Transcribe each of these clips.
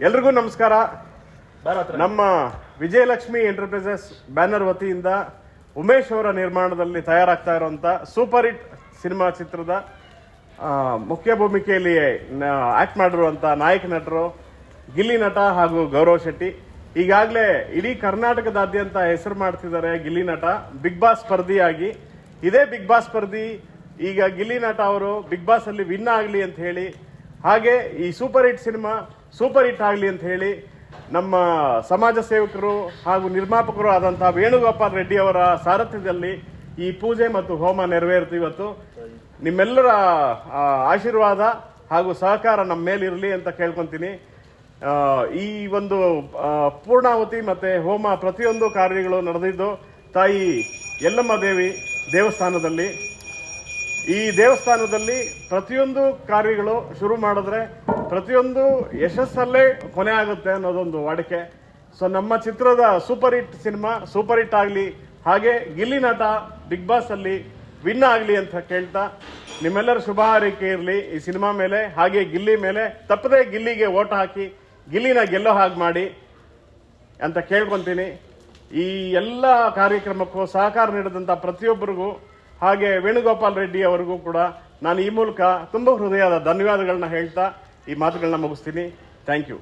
ಎಲ್ರಿಗೂ ನಮಸ್ಕಾರ. ನಮ್ಮ ವಿಜಯಲಕ್ಷ್ಮಿ ಎಂಟರ್ಪ್ರೈಸಸ್ ಬ್ಯಾನರ್ ವತಿಯಿಂದ ಉಮೇಶ್ ಅವರ ನಿರ್ಮಾಣದಲ್ಲಿ ತಯಾರಾಗ್ತಾ ಇರುವಂತ ಸೂಪರ್ ಹಿಟ್ ಸಿನಿಮಾ ಚಿತ್ರದ ಮುಖ್ಯ ಭೂಮಿಕೆಯಲ್ಲಿ ಆಕ್ಟ್ ಮಾಡಿರುವಂತ ನಾಯಕ ನಟರು ಗಿಲ್ಲಿ ನಟ ಹಾಗೂ ಗೌರವ್ ಶೆಟ್ಟಿ. ಈಗಾಗಲೇ ಇಡೀ ಕರ್ನಾಟಕದಾದ್ಯಂತ ಹೆಸರು ಮಾಡ್ತಿದ್ದಾರೆ ಗಿಲ್ಲಿ ನಟ. ಬಿಗ್ ಬಾಸ್ ಸ್ಪರ್ಧಿಯಾಗಿ ಇದೇ ಬಿಗ್ ಬಾಸ್ ಸ್ಪರ್ಧಿ ಈಗ ಗಿಲ್ಲಿ ನಟ ಅವರು ಬಿಗ್ ಬಾಸ್ ಅಲ್ಲಿ ವಿನ್ ಆಗಲಿ ಅಂತ ಹೇಳಿ, ಹಾಗೆ ಈ super hit cinema super hit ಆಗಲಿ ಅಂತ ಹೇಳಿ ನಮ್ಮ ಸಮಾಜ ಸೇವಕರು ಹಾಗೂ ನಿರ್ಮಾಪಕರು ಆದಂತಹ ವೇಣುಗೋಪಾಲ್ ರೆಡ್ಡಿ ಅವರ ಸಾರಥ್ಯದಲ್ಲಿ ಈ ಪೂಜೆ ಮತ್ತು ಹೋಮ ನೆರವೇರಿತು. ಇವತ್ತು ನಿಮ್ಮೆಲ್ಲರ ಆಶೀರ್ವಾದ ಹಾಗೂ ಸಹಕಾರ ನಮ್ಮ ಮೇಲಿರಲಿ ಅಂತ ಕೇಳ್ಕೊಂತೀನಿ. ಈ ಒಂದು ಪೂರ್ಣಾಹುತಿ ಮತ್ತೆ ಹೋಮ ಪ್ರತಿಯೊಂದು ಕಾರ್ಯಗಳು ನಡೆದಿದ್ದು ತಾಯಿ ಯಲ್ಲಮ್ಮ ದೇವಿ ದೇವಸ್ಥಾನದಲ್ಲಿ. ಈ ದೇವಸ್ಥಾನದಲ್ಲಿ ಪ್ರತಿಯೊಂದು ಕಾರ್ಯಗಳು ಶುರು ಮಾಡಿದ್ರೆ ಪ್ರತಿಯೊಂದು ಯಶಸ್ಸಲ್ಲೇ ಕೊನೆ ಆಗುತ್ತೆ ಅನ್ನೋದೊಂದು ವಾಡಿಕೆ. ಸೊ ನಮ್ಮ ಚಿತ್ರದ super hit cinema super hit ಆಗಲಿ, ಹಾಗೆ ಗಿಲ್ಲಿ ನಟ ಬಿಗ್ ಬಾಸ್ ಅಲ್ಲಿ ವಿನ್ ಆಗಲಿ ಅಂತ ಕೇಳ್ತಾ ನಿಮ್ಮೆಲ್ಲರ ಶುಭ ಹಾರೈಕೆ ಇರಲಿ ಈ ಸಿನಿಮಾ ಮೇಲೆ, ಹಾಗೆ ಗಿಲ್ಲಿ ಮೇಲೆ. ತಪ್ಪದೇ ಗಿಲ್ಲಿಗೆ ಓಟ್ ಹಾಕಿ ಗಿಲ್ಲಿನ ಗೆಲ್ಲೋ ಹಾಗೆ ಮಾಡಿ ಅಂತ ಕೇಳ್ಕೊಂತೀನಿ. ಈ ಎಲ್ಲ ಕಾರ್ಯಕ್ರಮಕ್ಕೂ ಸಹಕಾರ ನೀಡಿದಂಥ ಪ್ರತಿಯೊಬ್ಬರಿಗೂ ಹಾಗೆ ವೇಣುಗೋಪಾಲ್ ರೆಡ್ಡಿ ಅವರಿಗೂ ಕೂಡ ನಾನು ಈ ಮೂಲಕ ತುಂಬ ಹೃದಯದ ಧನ್ಯವಾದಗಳನ್ನ ಹೇಳ್ತಾ ಈ ಮಾತುಗಳನ್ನ ಮುಗಿಸ್ತೀನಿ. Thank you.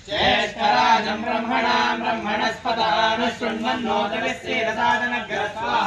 ज्येष्ठराजं ब्रह्मणां ब्रह्मणस्पदान शृण्वन्नोदविश्वेदसादनग्रह स्वाहा।